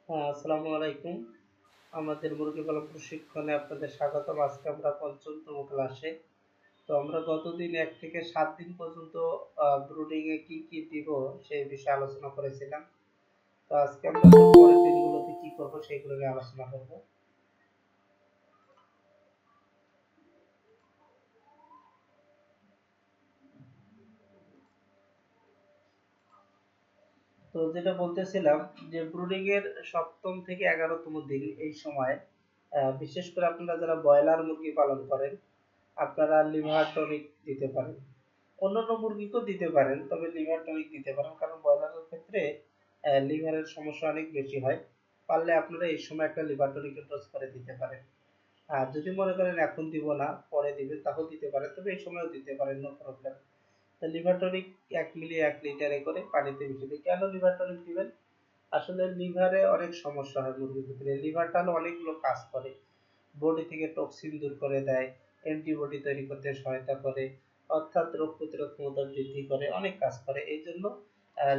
আসসালামু আলাইকুম। আমাদের মুরগি পালন প্রশিক্ষণে আপনাদের স্বাগতম। আজকে আমরা ৫ম ক্লাসে। তো আমরা গতদিন ১ থেকে ৭ দিন পর্যন্ত ব্রুডিং এ কি দিব সেই বিষয়ে আলোচনা করেছিলাম। তো আজকে আমরা পরের দিনগুলোতে কি করব সেগুলো নিয়ে আলোচনা করব। তো যেটা বলতেছিলাম যে ব্রুডিং এর ৭ম থেকে ১১তম দিন এই সময় বিশেষ করে আপনারা যারা ব্রয়লার মুরগি পালন করেন আপনারা লিভার টনিক দিতে পারেন। অন্যান্য মুরগিকেও দিতে পারেন, তবে লিভার টনিক দিতে পারেন, কারণ ব্রয়লারের ক্ষেত্রে লিভারের সমস্যা অনেক বেশি হয়। পারলে আপনারা এই সময় একটা লিভার টনিকের ডোজ করে দিতে পারেন। আর যদি মনে করেন এখন দিব না পরে দিবেন তাও দিতে পারেন, তবে এই সময়ও দিতে পারেন, নো প্রবলেম। তো লিভার টনিক ১ মিলি ১ লিটারে করে পানিতে মিশিয়ে দিই। কেন লিভার টনিক দিবেন? আসলে লিভারে অনেক সমস্যা হয় মুরগির ক্ষেত্রে। লিভারটা হলো অনেকগুলো কাজ করে। বডি থেকে টক্সিন দূর করে দেয়, অ্যান্টিবডি তৈরি করতে সহায়তা করে, অর্থাৎ রোগ প্রতিরোধ ক্ষমতা বৃদ্ধি করে, অনেক কাজ করে। এই জন্য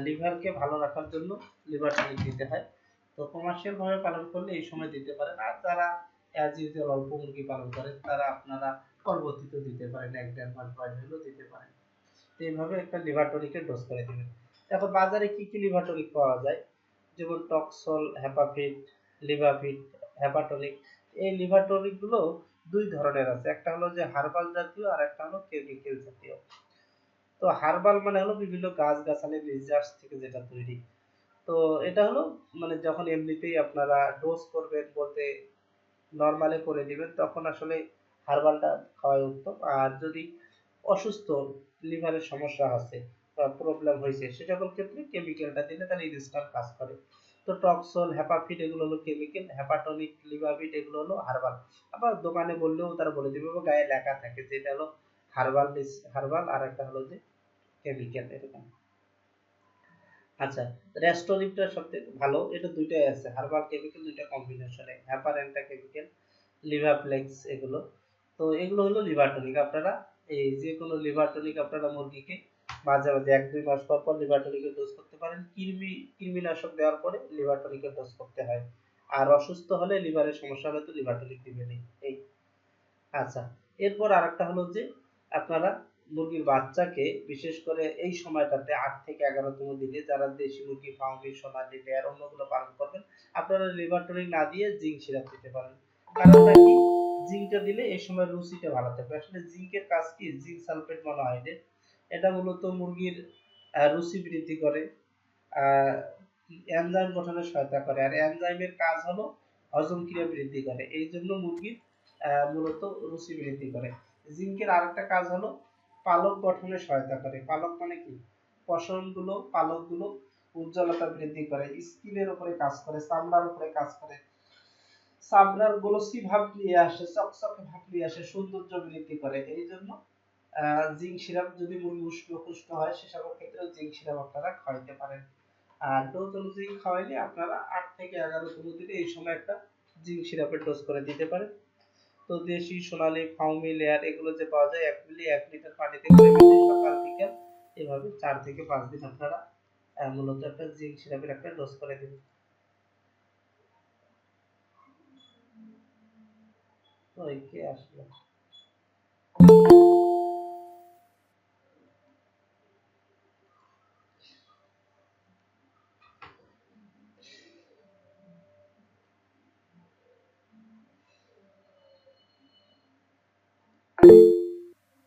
লিভারকে ভালো রাখার জন্য লিভার টনিক দিতে হয়। তো কমার্শিয়াল ভাবে পালন করলে এই সময় দিতে পারেন। আর যারা অ্যাজ ইউজুয়াল অল্প মুরগি পালন করেন তারা আপনারা পরবর্তীতে দিতে পারেন, ১-১.৫ মাস বয়স হলেও দিতে পারেন। তো এইভাবে একটা লিভার টনিকের ডোজ করে দিবেন। এখন বাজারে কি লিভার টনিক পাওয়া যায়? যেমন টক্সল, হেপাফিট, লিভাভিট, হেপাটনিক। এই লিভার টনিক গুলো ২ ধরনের আছে। একটা হলো যে হার্বাল জাতীয় আর একটা হলো কেমিক্যাল জাতীয়। তো হার্বাল মানে হলো বিভিন্ন গাছ-গাছালি রিসার্চ থেকে যেটা তৈরি। তো এটা হলো মানে যখন এমনিতেই আপনারা ডোজ করবেন বলতে নরমালে করে দিবেন তখন আসলে হার্বালটা খাওয়াই উত্তম। আর যদি অসুস্থ লিভারের সমস্যা আছে বা প্রবলেম হয়েছে সে সকল ক্ষেত্রে কেমিক্যালটা দিলে তাহলে ইনস্ট্যান্ট কাজ করে। তো টক্সল, হেপাফিট এগুলো হলো কেমিক্যাল, হেপাটনিক, লিভাভিট এগুলো হলো হার্বাল। আবার দোকানে বললেও তারা বলে দিবে বা গায়ে লেখা থাকে যে এটা হলো হার্বাল হার্বাল আর একটা হলো যে কেমিক্যাল এরকম। আচ্ছা, রেস্টোরিভটা সবথেকে ভালো। এটা দুইটাই আছে, হার্বাল কেমিক্যাল দুইটা কম্বিনেশনে, হ্যাপারেন্টা কেমিক্যাল, লিভারফ্লেক্স এগুলো। তো এগুলো হলো লিভার টনিক। আপনারা এই যে কোনো লিভার টনিক আপনারা মুরগিকে মাঝে মাঝে ১-২ মাস পর পর লিভার টনিকের ডোজ করতে পারেন। কৃমিনাশক দেওয়ার পরে লিভার টনিকের ডোজ করতে হয়। আর অসুস্থ হলে লিভারের সমস্যা হলে তো লিভার টনিক দিবেনই। এই আচ্ছা, এরপর আরেকটা হলো যে আপনারা মুরগির বাচ্চাকে বিশেষ করে এই সময়টাতে ৮ থেকে ১১তম দিনে যারা দেশি মুরগি, ফার্মি, সোনালী, লেয়ার অন্যগুলো পালন করবেন আপনারা লিভার টনিক না দিয়ে জিঙ্ক সিরাপ দিতে পারেন। কারণটা কি? জিঙ্কটা দিলে এই সময় রুচিটা ভালো থাকবে। আসলে জিঙ্কের কাজ কি? Zinc sulphate monohydrate. এটা মূলত মুরগির রুচি বৃদ্ধি করে, আহ এনজাইম গঠনে সহায়তা করে। আর এনজাইমের কাজ হলো হজম ক্রিয়া বৃদ্ধি করে। এই জন্য মুরগির মূলত রুচি বৃদ্ধি করে। জিঙ্কের আরেকটা কাজ হলো পালক গঠনে সহায়তা করে। পালক মানে কি? পশমগুলো, পালকগুলো উজ্জ্বলতা বৃদ্ধি করে, স্কিনের উপরে কাজ করে, চামড়ার উপরে কাজ করে, চামড়ার গ্লোসি ভাব নিয়ে আসে, চকচকে ভাব নিয়ে আসে, সৌন্দর্য বৃদ্ধি করে। এই জন্য জিঙ্ক সিরাপ যদি মুরগি উষ্ণ হয় সে সকল ক্ষেত্রে জিঙ্ক সিরাপ আপনারা খাওয়াইতে পারেন। আর ডোজ অনুযায়ী খাওয়াইলে আপনারা ৮ থেকে ১১তম দিনে এই সময় একটা জিঙ্ক সিরাপের ডোজ করে দিতে পারেন। তো দেশি, সোনালী, ফাউমি, লেয়ার এগুলো যে পাওয়া যায় ১ মিলি ১ লিটার পানিতে করে মিশিয়ে সকাল বিকাল এভাবে ৪ থেকে ৫ দিন আপনারা মূলত একটা জিঙ্ক সিরাপের একটা ডোজ করে দিবেন। তো এই কে আসলো?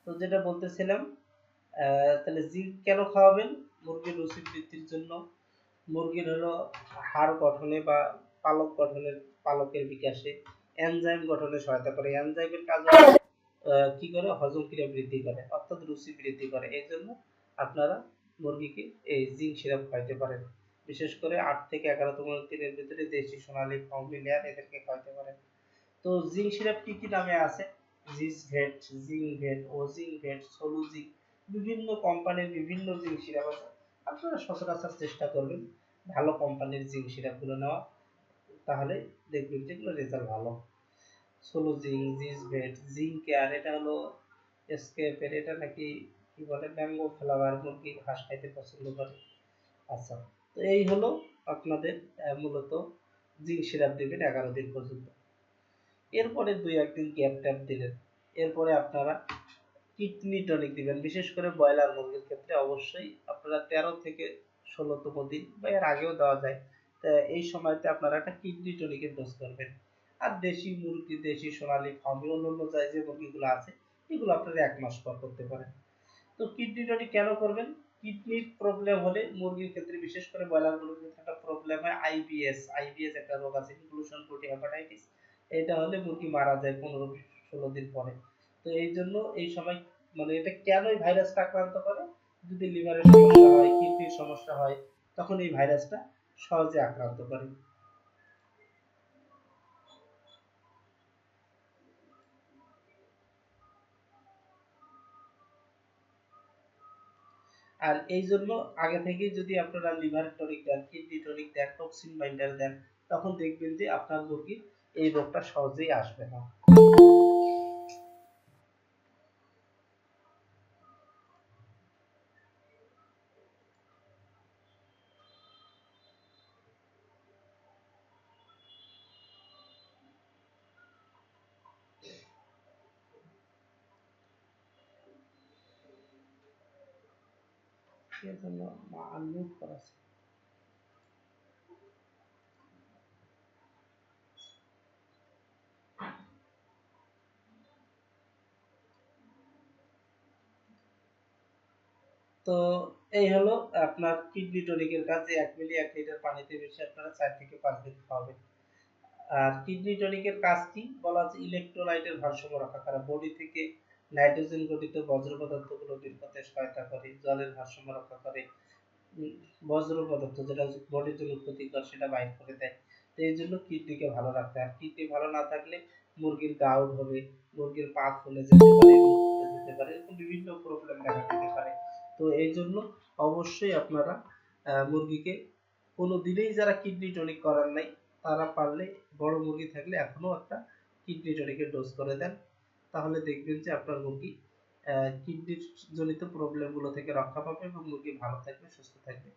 তো যেটা বলতেছিলাম, তাহলে জিঙ্ক কেন খাওয়াবেন? মুরগির রুচি বৃদ্ধির জন্য, মুরগির হলো হাড় গঠনে বা পালক গঠনের, পালকের বিকাশে, এনজাইম গঠনে সহায়তা করে। এনজাইমের কাজ হলো কি করে? হজম ক্রিয়া বৃদ্ধি করে, অর্থাৎ রুচি বৃদ্ধি করে। এই জন্য আপনারা মুরগিকে এই জিঙ্ক সিরাপ খাওয়াইতে পারেন। বিশেষ করে ৮ থেকে ১১তম দিনের ভিতরে দেশি, সোনালী, ফাউমি, লেয়ার এদেরকে খাওয়াইতে পারেন। তো জিঙ্ক সিরাপ কি নামে আছে? জিসভেট, জিঙ্কভেট, ওজিঙ্কভেট, সোলুজিক, বিভিন্ন কোম্পানির বিভিন্ন জিঙ্ক সিরাপ আছে। আপনারা সচরাচর চেষ্টা করবেন ভালো কোম্পানির জিঙ্ক সিরাপগুলো নেওয়া, তাহলে দেখবেন যেগুলো রেজাল্ট ভালো। সোলুজিঙ্ক, জিসভেট, জিঙ্ক কেয়ার, এটা হলো এসকেপের, এটা নাকি কি বলে ম্যাঙ্গো ফ্লেভার, মুরগি ঘাস খাইতে পছন্দ করে। আচ্ছা, তো এই হলো আপনাদের মূলত জিঙ্ক সিরাপ দিবেন 11 দিন পর্যন্ত। এরপরে 2-1 দিন গ্যাপ ট্যাপ দিলেন। এরপরে আপনারা কিডনি টনিক দিবেন। বিশেষ করে ব্রয়লার মুরগির ক্ষেত্রে অবশ্যই আপনারা 13 থেকে 16তম দিন বা এর আগেও দেওয়া যায়। এই সময়তে আপনারা একটা কিডনি টনিকের ডোজ করবেন। আর দেশি মুরগি, দেশি সোনালী ফার্মি অন্যান্য যে মুরগিগুলো আছে এগুলো আপনারা 1 মাস পর করতে পারেন। তো কিডনি টনিক কেন করবেন? কিডনির প্রবলেম হলে মুরগির ক্ষেত্রে, বিশেষ করে ব্রয়লার মুরগির ক্ষেত্রে একটা প্রবলেম হয় আইবিএস। আইবিএস একটা রোগ আছে, ইনক্লুশন প্রোটি হেপাটাইটিস। এটা হলে মুরগি মারা যায় 15-16 দিন পরে। তো এই জন্য এই সময় মানে এটা কেন এই ভাইরাসটা আক্রান্ত করে? যদি লিভারের সমস্যা হয়, কিডনির সমস্যা হয়, তখন এই ভাইরাসটা সহজে আক্রান্ত করে। আর এই জন্য আগে থেকে যদি আপনারা লিভার টনিক দেন, কিডনি টনিক দেন, টক্সিন বাইন্ডার দেন, তখন দেখবেন যে আপনার মুরগির এই রোগটা সহজেই আসবে না। এজন্য আনমিউট করা আছে। তো এই হলো আপনার কিডনি টনিকের কাজ। 1 মিলি 1 লিটার পানিতে মিশিয়ে আপনারা 4 থেকে 5 দিন খাওয়াবেন। আর কিডনি টনিকের কাজ কি? বলা হচ্ছে ইলেকট্রোলাইটের ভারসাম্য রক্ষা করা, বডি থেকে নাইট্রোজেন গঠিত বজ্র পদার্থগুলো বের করতে সহায়তা করে, জলের ভারসাম্য রক্ষা করে, বজ্র পদার্থ যেটা বডির জন্য ক্ষতিকর সেটা বাইর করে দেয়। তো এই জন্য কিডনিকে ভালো রাখতে হয়। আর কিডনি ভালো না থাকলে মুরগির গাউট হবে, মুরগির পা ফুলে যেতে পারে, মুখ ফুলে যেতে পারে, এরকম বিভিন্ন প্রবলেম দেখা দিতে পারে। তো এই জন্য অবশ্যই আপনারা মুরগিকে কোনো দিনেই যারা কিডনি টনিক করার নাই তারা পারলে বড় মুরগি থাকলে এখনো একটা কিডনি টনিকের ডোজ করে দেন। তাহলে দেখবেন যে আপনার মুরগি কিডনি জনিত প্রবলেম গুলো থেকে রক্ষা পাবে এবং মুরগি ভালো থাকবে, সুস্থ থাকবে।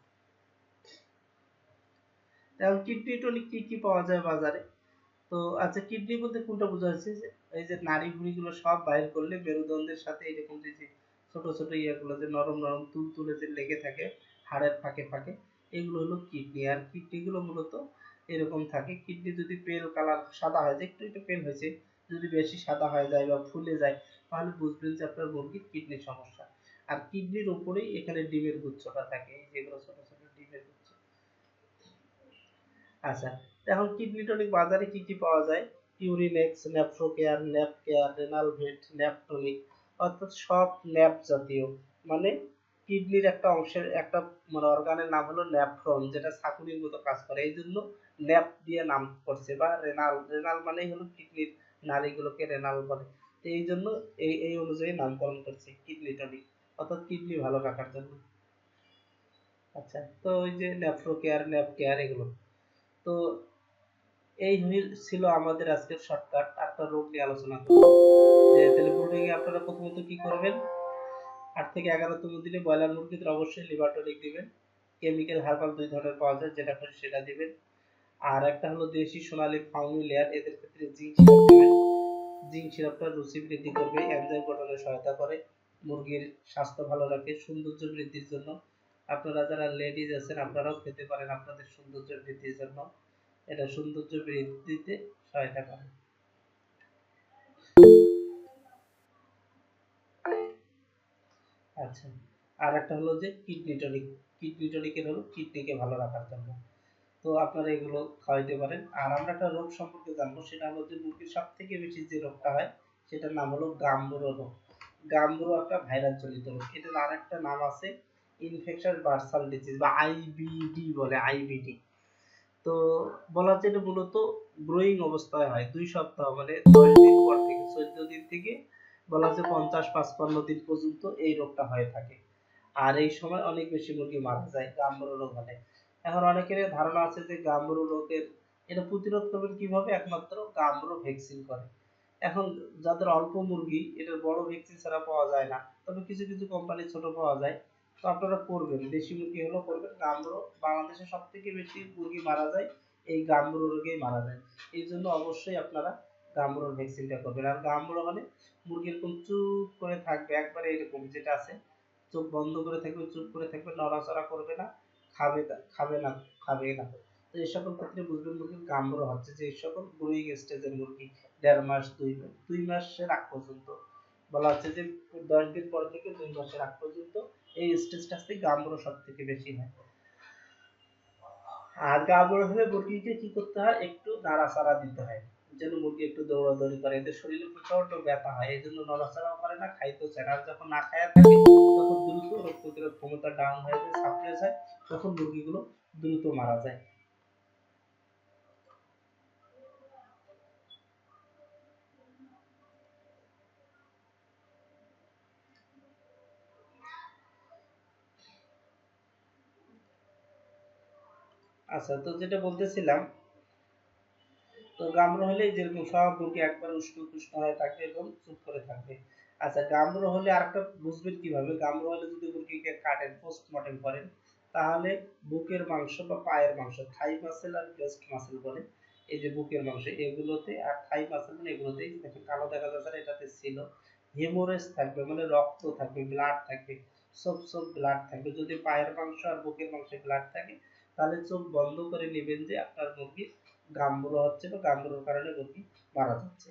এখন কিডনি টনিক কি কি পাওয়া যায় বাজারে? তো আচ্ছা, কিডনি বলতে কোনটা বোঝা যাচ্ছে? যে এই যে নাড়ি ভুঁড়িগুলো সব বাইর করলে মেরুদণ্ডের সাথে এরকম যে যে ছোট ছোট ইয়েগুলো যে নরম নরম তুলতুলে যে লেগে থাকে হাড়ের ফাঁকে ফাঁকে, এগুলো হলো কিডনি। আর কিডনি গুলো মূলত এরকম থাকে। কিডনি যদি পেল কালার সাদা হয়, যে একটু একটু পেল হয়েছে, যদি বেশি সাদা হয়ে যায় বা ফুলে যায়, তাহলে বুঝবেন যে আপনার মুরগির কিডনির সমস্যা। আর কিডনির উপরেই এখানে ডিমের গুচ্ছটা থাকে, এই যেগুলো ছোট ছোট ডিমের গুচ্ছ। আচ্ছা, এখন কিডনি টনিক বাজারে কি কি পাওয়া যায়? ইউরিনেক্স, ন্যাপ্রোকেয়ার, ন্যাপকেয়ার, রেনালভেট, ন্যাপটনিক, অর্থাৎ সব ন্যাপ জাতীয়। মানে কিডনির একটা অংশের একটা মানে অর্গানের নাম হলো ন্যাফ্রন, যেটা ছাঁকুনির মতো কাজ করে, এই জন্য ন্যাপ দিয়ে নাম করছে। বা রেনাল, রেনাল মানেই হলো কিডনির নালীগুলোকে রেনাল বলে। তো এই জন্য এই অনুযায়ী নামকরণ করছে কিডনি টনিক, অর্থাৎ কিডনি ভালো রাখার জন্য। আচ্ছা, তো ওই যে ন্যাফ্রোকেয়ার, ন্যাপকেয়ার এগুলো। তো এই ছিল আমাদের আজকের শর্টকাট। একটা রোগ নিয়ে আলোচনা করব, যে তাহলে ব্রুডিং এ আপনারা প্রথমত কি করবেন? 8 থেকে 11তম দিনে ব্রয়লার মুরগিদের অবশ্যই লিভার টনিক দিবেন। কেমিক্যাল হার্বাল 2 ধরনের পাওয়া যায়, যেটা খুশি সেটা দিবেন। আর একটা হলো দেশি সোনালী ফাউমি লেয়ার, এদের ক্ষেত্রে জিঙ্ক সিরাপ দিবেন। জিঙ্ক সিরাপটা রুচি বৃদ্ধি করবে, এনজাইম গঠনে সহায়তা করে, মুরগির স্বাস্থ্য ভালো রাখে, সৌন্দর্য বৃদ্ধির জন্য। আপনারা যারা লেডিজ আছেন আপনারাও খেতে পারেন আপনাদের সৌন্দর্য বৃদ্ধির জন্য, এটা সৌন্দর্য বৃদ্ধিতে সহায়তা করে। আচ্ছা, আর একটা হলো যে কিডনি টনিক। কিডনি টনিকের হলো কিডনিকে ভালো রাখার জন্য। তো আপনারা এগুলো খাওয়াইতে পারেন। আর আমরা একটা রোগ সম্পর্কে জানবো, সেটা হলো যে মুরগির সব থেকে বেশি যে রোগটা হয় সেটার নাম হলো গাম্বুরো রোগ। গাম্বুরো একটা ভাইরাস জনিত রোগ। এটার আরেকটা নাম আছে ইনফেকশন বার্সাল ডিজিজ বা আইবিডি বলে, আইবিডি। তো বলা হচ্ছে এটা মূলত গ্রোয়িং অবস্থায় হয় 2 সপ্তাহ, মানে 10 দিন পর থেকে, 14 দিন থেকে বলা হচ্ছে 50-55 দিন পর্যন্ত এই রোগটা হয়ে থাকে। আর এই সময় অনেক বেশি মুরগি মারা যায় গাম্বুরো রোগ হলে। এখন অনেকের ধারণা আছে যে গাম্বুরো রোগের এটা প্রতিরোধ করবেন কিভাবে? একমাত্র গাম্বুরো ভ্যাকসিন করে। এখন যাদের অল্প মুরগি, এটার বড় ভ্যাকসিন ছাড়া পাওয়া যায় না, তবে কিছু কিছু কোম্পানি ছোট পাওয়া যায়। তো আপনারা করবেন, দেশি মুরগি হলেও করবেন। গাম্বুরো বাংলাদেশে সব থেকে বেশি মুরগি মারা যায় এই গাম্বুরো রোগেই মারা যায়। এই জন্য অবশ্যই আপনারা গাম্বুরোর ভ্যাকসিনটা করবেন। আর গাম্বুরো হলে মুরগি এরকম চুপ করে থাকবে, একবারে এরকম যেটা আছে, চোখ বন্ধ করে থাকবে, চুপ করে থাকবে, নড়াচড়া করবে না, খাবে না, খাবে না। তো এই সকল ক্ষেত্রে বুঝবেন মুরগির গাম্বুরো হচ্ছে। যে সকল গ্রোয়িং স্টেজের মুরগি 1.5 মাস 2 মাসের আগ পর্যন্ত বলা হচ্ছে যে 10 দিন পর থেকে 2 মাসের আগ পর্যন্ত এই স্টেজটাতে গাম্বুরো সব থেকে বেশি হয়। আর গাম্বুরো হলে মুরগিকে কি করতে হয়, একটু নাড়াচাড়া দিতে হয় যেন মুরগি একটু দৌড়াদৌড়ি করে। এতে শরীরে প্রচন্ড ব্যথা হয়, এই জন্য নড়াচড়াও করে না, খাইতেও চায় না। আর যখন না খায়া থাকে তখন দ্রুত রোগ প্রতিরোধ ক্ষমতা ডাউন হয়ে যায়, সাপ্রেস হয়, তখন মুরগিগুলো দ্রুত মারা যায়। আচ্ছা, তো যেটা বলতেছিলাম, তো গাম্বুরো হলে যেরকম সব মুরগি একবার উষ্ণ পুষ্ণ হয়ে থাকবে এবং চুপ করে থাকবে। আচ্ছা, গাম্বুরো হলে আরেকটা বুঝবেন কিভাবে, গাম্বুরো হলে যদি মুরগিকে কাটেন, পোস্টমর্টেম করেন, তাহলে বুকের মাংস বা পায়ের মাংস, থাই মাসেল আর ব্রেস্ট মাসেল বলে, এই যে বুকের মাংস এগুলোতে আর থাই মাসেল মানে এগুলোতেই দেখেন কালো দেখা যাচ্ছে না, এটাতে ছিল হেমোরেজ থাকবে, মানে রক্ত থাকবে, ব্লাড থাকবে, সব সব ব্লাড থাকবে। যদি পায়ের মাংস আর বুকের মাংসে ব্লাড থাকে তাহলে চোখ বন্ধ করে নেবেন যে আপনার মুরগির গাম্বুরো হচ্ছে বা গাম্বুরোর কারণে মুরগি মারা যাচ্ছে।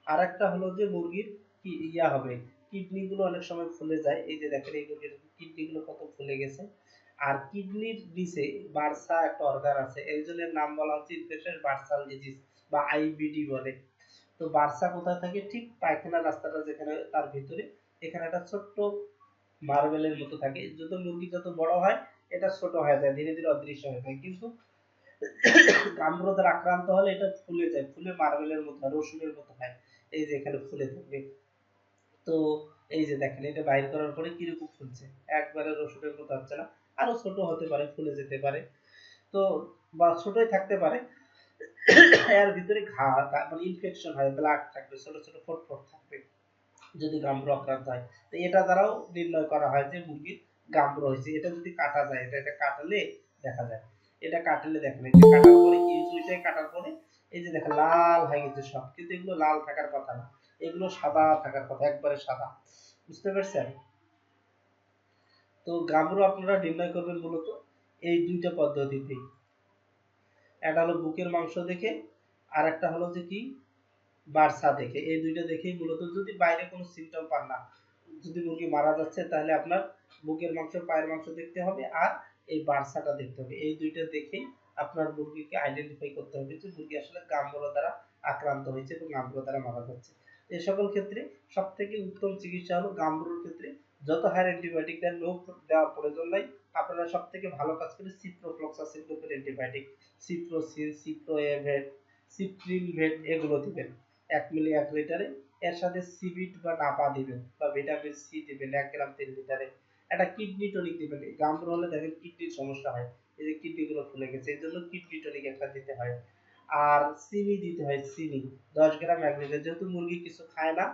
আর একটা হলো যে মুরগির কি ইয়া হবে, কিডনি গুলো অনেক সময় ফুলে যায়। এই যে দেখেন এই মুরগির কিডনি গুলো কত ফুলে গেছে। আর কিডনির নিচে বার্সা একটা অর্গান আছে, এই জন্য নাম বলা হচ্ছে ইনফেকশন বার্সাল ডিজিজ বা আইবিডি বলে। তো বার্সা কোথায় থাকে, ঠিক পায়খানা রাস্তাটা যেখানে তার ভিতরে, এখানে একটা ছোট্ট মার্বেলের মতো থাকে। যত মুরগি যত বড় হয় এটা ছোট হয়ে যায়, ধীরে ধীরে অদৃশ্য হয়ে যায়। কিন্তু গাম্বুরো দ্বারা আক্রান্ত হলে এটা ফুলে যায়, ফুলে মার্বেলের মতো হয়, রসুনের মতো হয়। এই যে এখানে ফুলে থাকবে। তো এই যে দেখেন এটা বাইর করার পরে কিরকম ফুলছে, একবারে রসুনের মতো হচ্ছে না, আরো ছোট হতে পারে, ফুলে যেতে পারে। তো বা ছোটই থাকতে পারে, এর ভিতরে মানে ইনফেকশন হয়, ব্লাড থাকবে, ছোট ছোট ফোট ফোট থাকবে যদি গাম্বুরো আক্রান্ত হয়। তো এটা দ্বারাও নির্ণয় করা হয় যে মুরগির গাম্বুরো হয়েছে। এটা যদি কাটা যায়, এটা কাটলে দেখা যায়। এটা কাটলে দেখেন, এই যে কাটার পরে কি দুইটাই কাটার পরে এই যে দেখেন লাল হয়ে গেছে সব, কিন্তু এগুলো লাল থাকার কথা না, এগুলো সাদা থাকার কথা, একবারে সাদা। বুঝতে পারছেন? তো গাম্বুরো আপনারা নির্ণয় করবেন মূলত এই দুইটা পদ্ধতিতেই। একটা হলো বুকের মাংস দেখে, আর একটা হলো যে কি বার্সা দেখে। এই দুইটা দেখেই মূলত, যদি বাইরে কোনো সিমটম পান না, যদি মুরগি মারা যাচ্ছে, তাহলে আপনার বুকের মাংস পায়ের মাংস দেখতে হবে আর এই বার্সাটা দেখতে হবে। এই দুইটা দেখেই আপনার মুরগিকে আইডেন্টিফাই করতে হবে যে মুরগি আসলে গাম্বুরো দ্বারা আক্রান্ত হয়েছে এবং গাম্বুরো দ্বারা মারা যাচ্ছে। এই সকল ক্ষেত্রে সব থেকে উত্তম চিকিৎসা হলো গাম্বুরোর ক্ষেত্রে যত হায়ার অ্যান্টিবায়োটিক দেন দেওয়ার প্রয়োজন নাই। আপনারা সব থেকে ভালো কাজ করে সিপ্রোফ্লক্সাসিন গ্রুপের অ্যান্টিবায়োটিক, সিপ্রোসিন, সিপ্রোএভেট, সিপ্রিনভেট এগুলো দিবেন 1 মিলি 1 লিটারে। এর সাথে সিবিট বা নাপা দিবেন বা ভিটামিন সি দিবেন 1 গ্রাম 3 লিটারে। একটা কিডনি টনিক দিবেন। গাম্বুরো হলে দেখেন কিডনির সমস্যা হয়, এই যে কিডনি গুলো ফুলে গেছে, এই জন্য কিডনি টনিক একটা দিতে হয়। আর চিনি দিতে হয়, চিনি 10 গ্রাম 1 লিটার। যেহেতু মুরগি কিছু খায় না,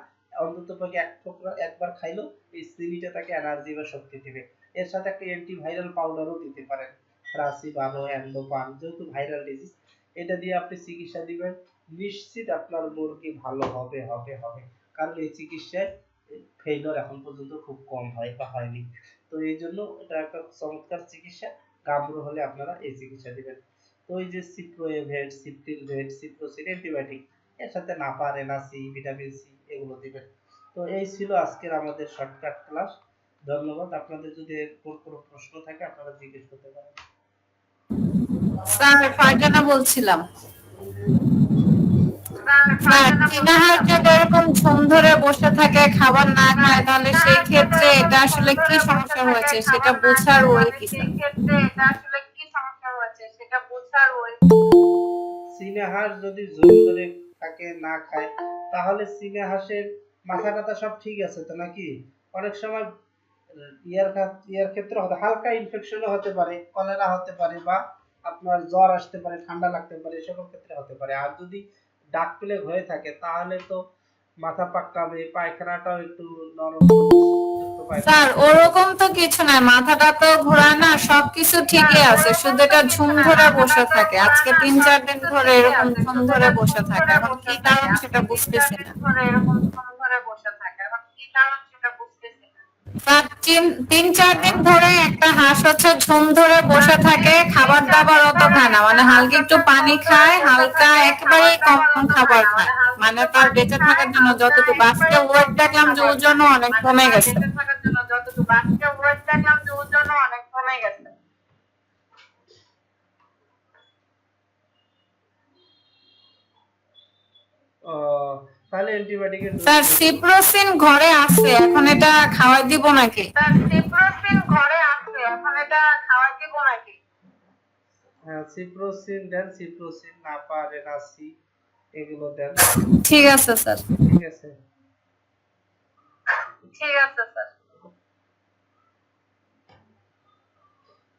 অন্তত পক্ষে এক টুকরা একবার খাইলো, এই চিনিটা তাকে এনার্জি বা শক্তি দিবে। এর সাথে একটা অ্যান্টিভাইরাল পাউডারও দিতে পারেন, রাসিবানো, অ্যান্ডোপান, যেহেতু ভাইরাল ডিজিজ, এটা দিয়ে আপনি চিকিৎসা দিবেন। নিশ্চিত আপনার মুরগি ভালো হবে হবে হবে, কারণ এই চিকিৎসায় ফেইলিওর এখন পর্যন্ত খুব কম হয় বা হয়নি। তো এই জন্য এটা একটা চমৎকার চিকিৎসা। গাম্বুরো হলে আপনারা এই চিকিৎসা দিবেন। তো ওই যে সিপ্রোএভেট, সিপ্রিলভেট, সিপ্রোসিন অ্যান্টিবায়োটিক, এর সাথে নাপা, রেনাসি, ভিটামিন সি এগুলো দিবেন। তো এই ছিল আজকের আমাদের শর্টকাট ক্লাস। ধন্যবাদ। আপনাদের যদি এরপর কোনো প্রশ্ন থাকে আপনারা জিজ্ঞেস করতে পারেন। স্যার ফারজানা বলছিলাম। স্যার চীনা হাঁস যদি এরকম ঝুম ধরে বসে থাকে, খাবার না খায়, তাহলে সেই ক্ষেত্রে এটা আসলে কি সমস্যা হয়েছে সেটা বোঝার ওয়ে কি স্যার? চীনা হাঁস যদি ঝুম ধরে থাকে, না খায়, তাহলে চীনা হাঁসের মাথা টাথা সব ঠিক আছে তো নাকি? অনেক সময় ইয়ার ক্ষেত্রে হালকা ইনফেকশনও হতে পারে, কলেরা হতে পারে, বা আপনার জ্বর আসতে পারে, ঠান্ডা লাগতে পারে, এ সকল ক্ষেত্রে হতে পারে। আর যদি ডাক প্লেগ হয়ে থাকে তাহলে তো মাথা পাকাবে, পায়খানাটাও একটু নরম যুক্ত স্যার পায়খানা। ওরকম তো কিছু নাই, মাথাটা তো ঘোরায় না, সবকিছু ঠিকই আছে, শুধু এটা ঝুম ধরে বসে থাকে। আজকে 3-4 দিন ধরে এরকম ঝুম ধরে বসে থাকে, এখন কি কারণ সেটা বুঝতেছি না। স্যার 3-4 দিন ধরে একটা হাঁস হচ্ছে ঝুম ধরে বসে থাকে, খাবার দাবার অত খায় না, মানে হালকা একটু পানি খায়, হালকা একেবারেই কম খাবার খায়, মানে তার বেঁচে থাকার জন্য যতটুকু। আজকে ওয়েট দেখলাম যে ওজনও অনেক কমে গেছে। ও, তাহলে অ্যান্টিবায়োটিকের ডোজ স্যার দিয়ে দিন। সিপ্রোসিন ঘরে আছে, এখন এটা খাওয়াই দিব নাকি? হ্যাঁ, সিপ্রোসিন দেন, সিপ্রোসিন, নাপা, রেনাসি এগুলো দেন। ঠিক আছে স্যার। ঠিক আছে।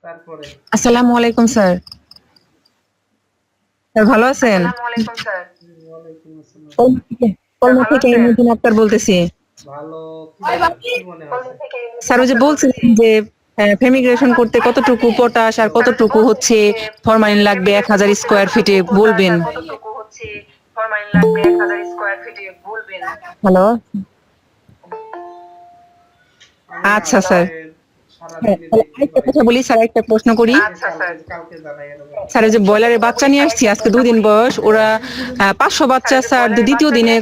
তারপরে আসসালামু আলাইকুম স্যার। স্যার ভালো আছেন? ওয়ালাইকুম আসসালাম। কলমা থেকে ইমুদ্দিন আক্তার বলতেছি। ভালো, কি মনে হচ্ছে? স্যার ওই যে বলছিলেন যে ফেমিগ্রেশন করতে কতটুকু পটাশ আর কতটুকু হচ্ছে ফরমালিন লাগবে 1000 স্কয়ার ফিটে বলবেন। হ্যালো। আমি আচ্ছা স্যার। হ্যাঁ, সারাদিনে তাহলে দেখতে আরেকটা পারি। কথা বলি স্যার, একটা প্রশ্ন করি। কালকে জানাই এরকম। স্যার ওই যে ব্রয়লারের বাচ্চা নিয়ে আসছি আজকে 2 দিন বয়স, ওরা 500 বাচ্চা স্যার, দ্বিতীয় দিনে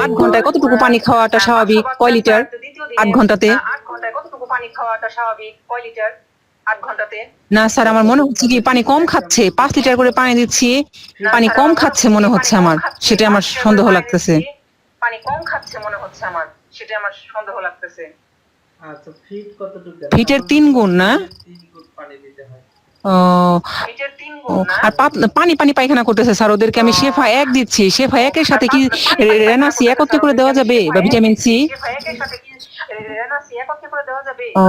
8 ঘন্টায় কতটুকু পানি খাওয়াটা স্বাভাবিক, কয় লিটার 8 ঘন্টাতে? না স্যার আমার মনে হচ্ছে কি পানি কম খাচ্ছে, 5 লিটার করে পানি দিচ্ছি, পানি কম খাচ্ছে মনে হচ্ছে আমার, সেটা আমার সন্দেহ লাগতেছে। আচ্ছা, ফিট কতটুকু দেন? ফিটের 3 গুণ না? 3 গুণ পানি দিতে হয়। ও, আর পানি পানি পায়খানা করতেছে স্যার, ওদেরকে আমি শেফা 1 দিচ্ছি, শেফা 1 এর সাথে কি রেনাসি একত্রে করে দেওয়া যাবে বা ভিটামিন সি? ও,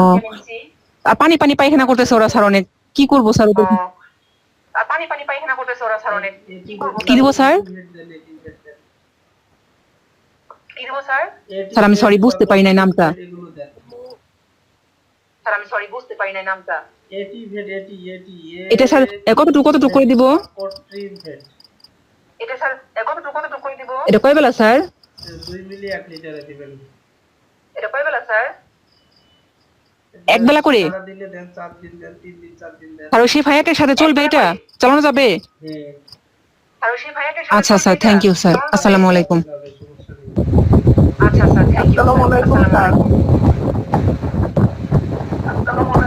আর পানি পানি পায়খানা করতেছে ওরা স্যার অনেক, কি করবো স্যার ওদের? কি দিব স্যার? স্যার আমি সরি বুঝতে পারি নাই নামটা। এগুলো দেন। এটা স্যার কতটুকু কতটুকু করে দিব? এটা কয় বেলা স্যার? 2 মিলি 1 লিটারে দিবেন। 1 বেলা করে? সারা দিনে দেন, 4 দিন দেন, 3 দিন 4 দিন দেন। আর ওই শেফা 1 এর সাথে চলবে, এটা চালানো যাবে? হ্যাঁ, আচ্ছা স্যার, থ্যাংক ইউ স্যার, আসসালামু আলাইকুম। হবে, সমস্যা নেই। আসসালামু আলাইকুম স্যার।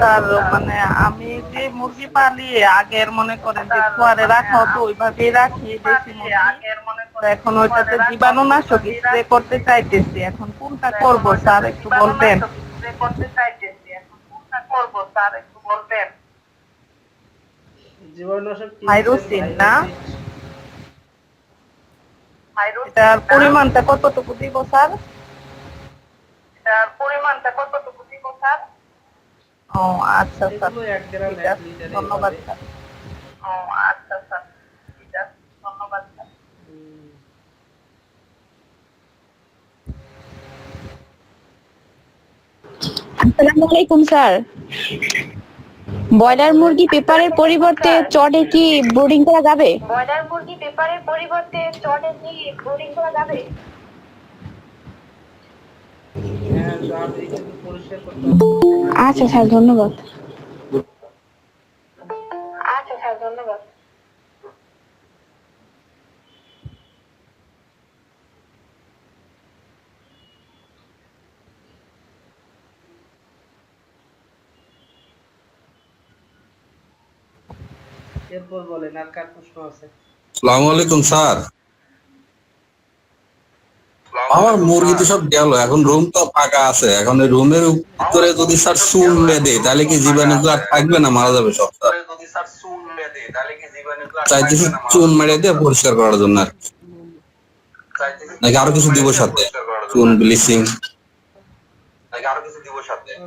স্যার মানে আমি যে মুরগি পালি আগের মনে করেন যে ফোয়ারে রাখা হতো ওইভাবেই রাখি দেশি মুরগি। তো এখন ওইটাতে জীবাণুনাশক স্প্রে করতে চাইতেছি, এখন কোনটা করব স্যার একটু বলবেন? জীবাণুনাশক কি ভাইরোসিন দিবেন? না? এটার পরিমাণটা কতটুকু দিব স্যার? ও আচ্ছা স্যার, এগুলো 1 গ্রাম ঠিক 1 আছে, লিটারে ধন্যবাদ হবে। স্যার। হুম, আসসালামু আলাইকুম স্যার। ব্রয়লার মুরগি পেপারের পরিবর্তে চটে কি ব্রুডিং করা যাবে? হ্যাঁ, যাবে, কিন্তু পরিষ্কার করতে হবে। আচ্ছা স্যার, ধন্যবাদ। এরপর বলেন আর কার প্রশ্ন আছে? আসসালামু আলাইকুম স্যার। আমার মুরগি তো সব গেল, এখন রুম তো ফাঁকা আছে, এখন এই রুমের ভিতরে যদি স্যার চুন বেঁধে তাহলে কি জীবাণুগুলো আর থাকবে না, মারা যাবে সব স্যার? চাইতেছি চুন মেরে দিয়ে পরিষ্কার করার জন্য আর কি। নাকি আরো কিছু দিব সাথে? চুন, ব্লিচিং? অর্থাৎ দেন,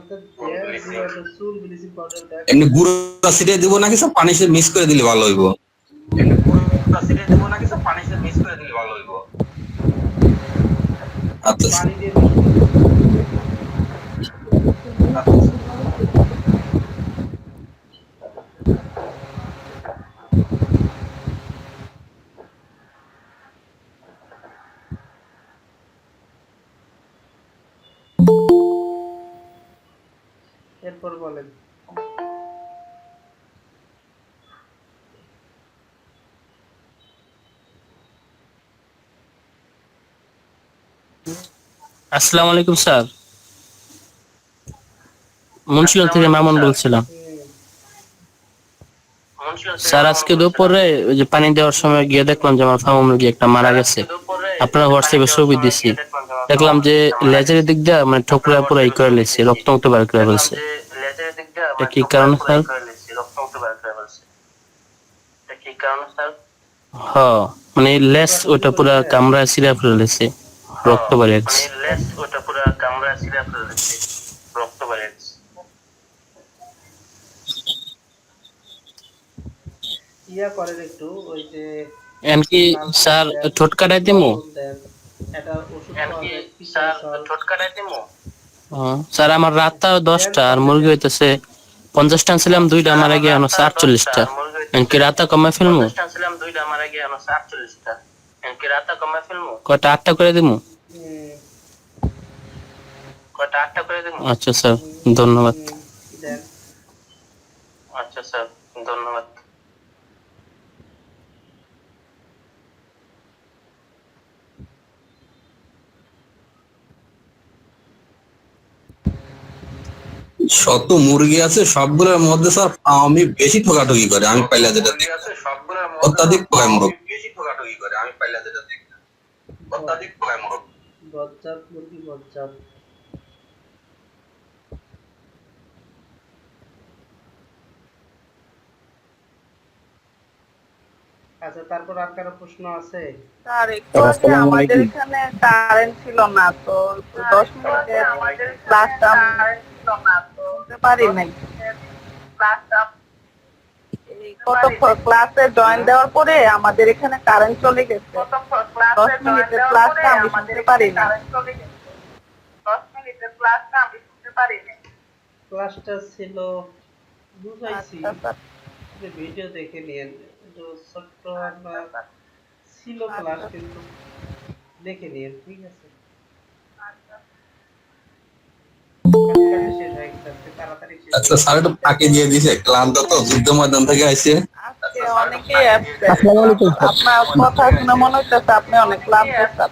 জীবাণু চুন, ব্লিচিং পাউডার দেন। এমনি গুঁড়া ছিটিয়ে দিব নাকি সব পানির সাথে মিক্স করে দিলে ভালো হইব? আচ্ছা পানি দিয়ে মিক্স করে দিবেন। এরপর বলেন। আসসালামু আলাইকুম স্যার, মুন্সিগঞ্জ থেকে মামুন বলছিলাম। স্যার আজকে দুপুরে ওই যে পানি দেওয়ার সময় গিয়ে দেখলাম যে আমার ফার্ম মুরগি একটা মারা গেছে। আপনার হোয়াটসঅ্যাপে ছবি দিছি, দেখলাম যে লেজের দিক দিয়ে মানে ঠোকরা পুরো ই করে লেছে, রক্ত মতো বার করে ফেলছে। এটা কি কারণে স্যার? হ্যাঁ, মানে লেস ওটা পুরো কামড়া ছিঁড়া ফেলে লেছে, রক্ত বেরিয়ে গেছে। ইয়া করেন একটু, ওই যে এমনকি স্যার ঠোঁট কাটাই দিমু? লবণ দেন, এটা ওষুধ পাওয়া যায়, পিকাসল। স্যার আমার রাতটা 10টা আর মুরগি হইতেছে 50টা ছিলাম, 2টা মারা গিয়ে 48টা। এমনকি রাতা কমে ফেলমু? কয়টা 8টা করে দিমু? আচ্ছা স্যার, ধন্যবাদ। দেন। শত মুরগি আছে, সবগুলোর মধ্যে স্যার আমি বেশি ঠকাঠকি করে আমি পাইলা যেটা দেখি। অত্যাধিক পয় মুরগি। বজ্জাত মুরগি, বজ্জাত। আচ্ছা, তারপর আর কারো প্রশ্ন আছে? স্যার একটু আগে আমাদের এখানে কারেন্ট ছিল না, তো 10 মিনিটের ক্লাসটা শুনতে পারি নাই। এই কত ক্লাসে জয়েন দেওয়ার পরে আমাদের এখানে কারেন্ট চলে গেছে, 10 মিনিটের ক্লাসটা আমি শুনতে পারি না। ক্লাসটা ছিল, বুঝাইছি, আচ্ছা স্যার, যে ভিডিও দেখে নিয়েন। একটু ছোট্ট একটা ছিল ক্লাস, কিন্তু দেখে নিয়েন, ঠিক আছে? কাজটা শেষ হয়ে গেছে, আজকে তাড়াতাড়ি শেষ আচ্ছা হয়ে স্যার একটু ফাঁকি দিয়ে দিছে, ক্লান্ত তো, যুদ্ধ ময়দান থেকে আইছে। আজকে অনেকেই আসছে। আপনার কথা শুনে মনে হচ্ছে আপনি অনেক ক্লান্ত স্যার।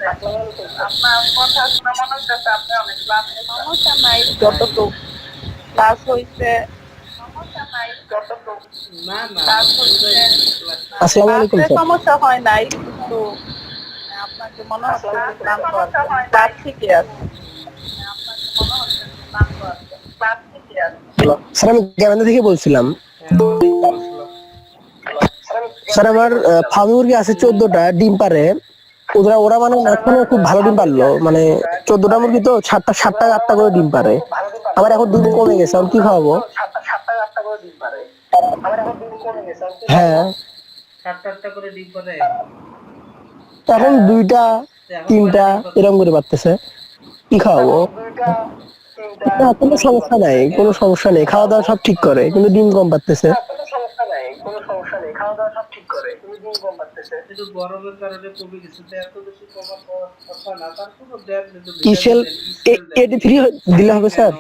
সমস্যা নাই, যতটুকু ক্লাস হইছে না না, আসসালামু আলাইকুম ক্লাসে স্যার। সমস্যা হয় নাই, কিন্তু আপনাকে মনে হচ্ছে যে ক্লান্ত আছেন। ক্লাস ঠিকই আছে। স্যার আমি গ্রামেন্দ্র থেকে বলছিলাম। হ্যাঁ, ওয়ালাইকুম আসসালাম। স্যার আমার ফার্মি মুরগি আছে 14টা, ডিম পারে। ওরা ওরা মানে এখনো খুব ভালো ডিম পারলো, মানে 14টা মুরগি তো 7টা 8টা করে ডিম পারে। আমার এখন ডিম কমে গেছে, আমি কি খাওয়াবো? হ্যাঁ, 7টা করে ডিম পারে? এখন 2টা এখন 3টা কয়টা ডিম পারে? এরকম করে পারতেছে, কি খাওয়াবো? না, কোনো সমস্যা নাই, কোনো সমস্যা নেই, খাওয়া দাওয়া সব ঠিক করে, কিন্তু ডিম কম পারতেছে। একটু গরমের কারণে কমে গেছে, তো এত বেশি কমার কথা না। তারপরও দেন, একটু ইসেল ভিটামিন দেন, ইসেল দেন। 83 দিলে হবে স্যার?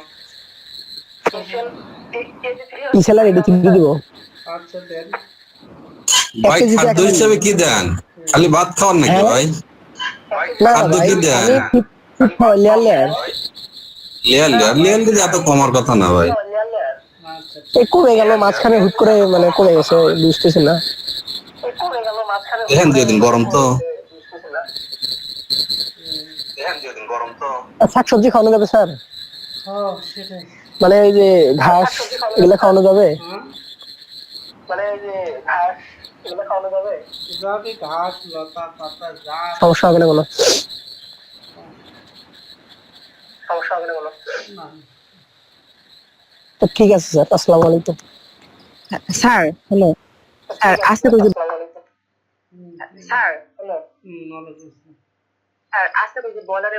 ইসেল আর 83 দিব? আচ্ছা দেন। ভাই খাদ্য হিসেবে কি দেন? খালি ভাত খাওয়ান নাকি হ্যাঁ? ভাই? না খাদ্য ভাই, কি দেন? আমি ঠিক খাওয়াই, লেয়ার লেয়ার দিলে এত কমার কথা না ভাই। আচ্ছা, এই কমে গেল মাঝখানে, হুট করে মানে কমে গেছে, বুঝতেছি না। দেখেন দুদিন গরম তো। আর শাকসবজি খাওয়ানো যাবে স্যার? হ্যাঁ সেটাই। মানে এই যে ঘাস এগুলো খাওয়ানো যাবে? হ্যাঁ, যাবে ঘাস, লতা পাতা যা সমস্যা হবে না কোনো? না। তো ঠিক আছে স্যার, আসসালামু আলাইকুম। স্যার হ্যালো, স্যার আজকে তো ওয়ালাইকুম আসসালাম।